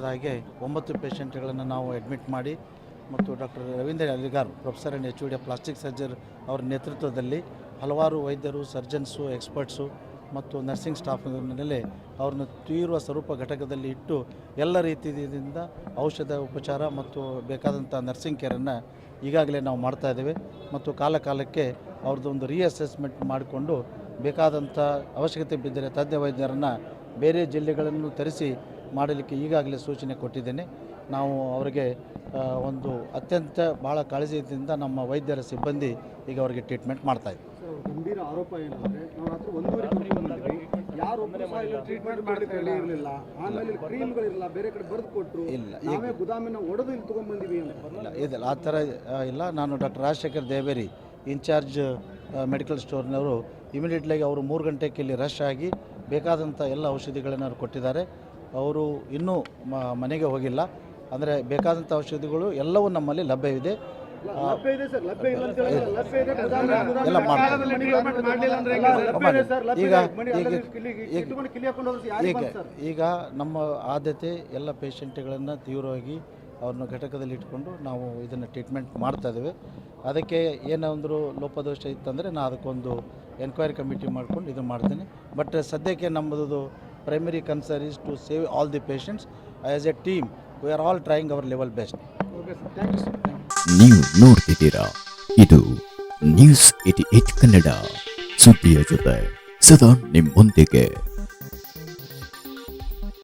ಹೇಳಿದ ಹಾಗೆ 9 ಪೇಷಂಟ್ಗಳನ್ನು ನಾವು ಅಡ್ಮಿಟ್ ಮಾಡಿ ಮತ್ತು ಡಾಕ್ಟರ್ ರವೀಂದ್ರ ಅಲಿಗಾರ್ professor and HOD plastic surgery ಅವರ ನೇತೃತ್ವದಲ್ಲಿ ಹಲವಾರು ವೈದ್ಯರು, ಸರ್ಜನ್ಸು, ಎಕ್ಸ್ಪರ್ಟ್ಸು ಮತ್ತು ನರ್ಸಿಂಗ್ ಸ್ಟಾಫ್ ಮೇಲೆ ಅವ್ರನ್ನ ತೀವ್ರ ಸ್ವರೂಪ ಘಟಕದಲ್ಲಿ ಇಟ್ಟು ಎಲ್ಲ ರೀತಿಯಿಂದ ಔಷಧ ಉಪಚಾರ ಮತ್ತು ಬೇಕಾದಂಥ ನರ್ಸಿಂಗ್ ಕೇರನ್ನು ಈಗಾಗಲೇ ನಾವು ಮಾಡ್ತಾಯಿದ್ದೇವೆ ಮತ್ತು ಕಾಲಕ್ಕೆ ಅವ್ರದ್ದೊಂದು ರೀಅಸೆಸ್ಮೆಂಟ್ ಮಾಡಿಕೊಂಡು ಬೇಕಾದಂಥ ಅವಶ್ಯಕತೆ ಬಿದ್ದರೆ ತಜ್ಞ ವೈದ್ಯರನ್ನು ಬೇರೆ ಜಿಲ್ಲೆಗಳನ್ನು ತರಿಸಿ ಮಾಡಲಿಕ್ಕೆ ಈಗಾಗಲೇ ಸೂಚನೆ ಕೊಟ್ಟಿದ್ದೇನೆ. ನಾವು ಅವರಿಗೆ ಒಂದು ಅತ್ಯಂತ ಭಾಳ ಕಾಳಜಿಯಿಂದ ನಮ್ಮ ವೈದ್ಯರ ಸಿಬ್ಬಂದಿ ಈಗ ಅವರಿಗೆ ಟ್ರೀಟ್ಮೆಂಟ್ ಮಾಡ್ತಾಯಿದ್ದೀವಿ. ಗಂಭೀರ ಆರೋಪ ಏನಂದರೆ ನಾವು ರಾತ್ರಿ 1:30 ಯಾರು ಟ್ರೀಟ್ಮೆಂಟ್ ಮಾಡಲಿಕ್ಕೆ ಇರಲಿಲ್ಲ, ಆಮೇಲೆ ಕ್ರೀಮ್ಗಳಿರಲಿಲ್ಲ, ಬೇರೆ ಕಡೆ ಬರೆದು ಕೊಟ್ಟರು, ಇಲ್ಲ ನಾವೇ ಗುದಾಮಿನ ಒಡೆದು ಇಲ್ಲಿ ತೊಗೊಂಡ್ಬಂದಿವಿ ಅಂತ. ಇಲ್ಲ ಇದಲ್ಲ, ಆ ಥರ ಇಲ್ಲ. ನಾನು ಡಾಕ್ಟರ್ ರಾಜಶೇಖರ್ ದೇವೇರಿ ಇನ್ಚಾರ್ಜ್ ಮೆಡಿಕಲ್ ಸ್ಟೋರ್ನವರು ಇಮಿಡಿಯೇಟ್ಲಾಗಿ ಅವರು 3 ಗಂಟೆಗೆ ಇಲ್ಲಿ ರಶ್ ಆಗಿ ಬೇಕಾದಂಥ ಎಲ್ಲ ಔಷಧಿಗಳನ್ನು ಅವ್ರು ಕೊಟ್ಟಿದ್ದಾರೆ. ಅವರು ಇನ್ನೂ ಮನೆಗೆ ಹೋಗಿಲ್ಲ. ಅಂದರೆ ಬೇಕಾದಂಥ ಔಷಧಿಗಳು ಎಲ್ಲವೂ ನಮ್ಮಲ್ಲಿ ಲಭ್ಯವಿದೆ. ಎಲ್ಲ ಈಗ ನಮ್ಮ ಆದ್ಯತೆ ಎಲ್ಲ ಪೇಷಂಟ್ಗಳನ್ನು ತೀವ್ರವಾಗಿ ಅವ್ರನ್ನ ಘಟಕದಲ್ಲಿ ಇಟ್ಕೊಂಡು ನಾವು ಇದನ್ನು ಟ್ರೀಟ್ಮೆಂಟ್ ಮಾಡ್ತಾಯಿದ್ದೇವೆ. ಅದಕ್ಕೆ ಏನಾದರೂ ಲೋಪದೋಷ ಇತ್ತಂದರೆ ನಾನು ಅದಕ್ಕೊಂದು ಎನ್ಕ್ವೈರಿ ಕಮಿಟಿ ಮಾಡ್ಕೊಂಡು ಇದು ಮಾಡ್ತೇನೆ. ಬಟ್ ಸದ್ಯಕ್ಕೆ ನಮ್ಮದು primary concern is to save all the patients. As a team we are all trying our level best. ನೀವು ನೋಡ್ತಿದ್ದೀರಾ, ಇದು ನ್ಯೂಸ್ 88 ಕನ್ನಡ, ಸುದ್ದಿಯ ಜೊತೆ ಸದಾ ನಿಮ್ಮೊಂದಿಗೆ.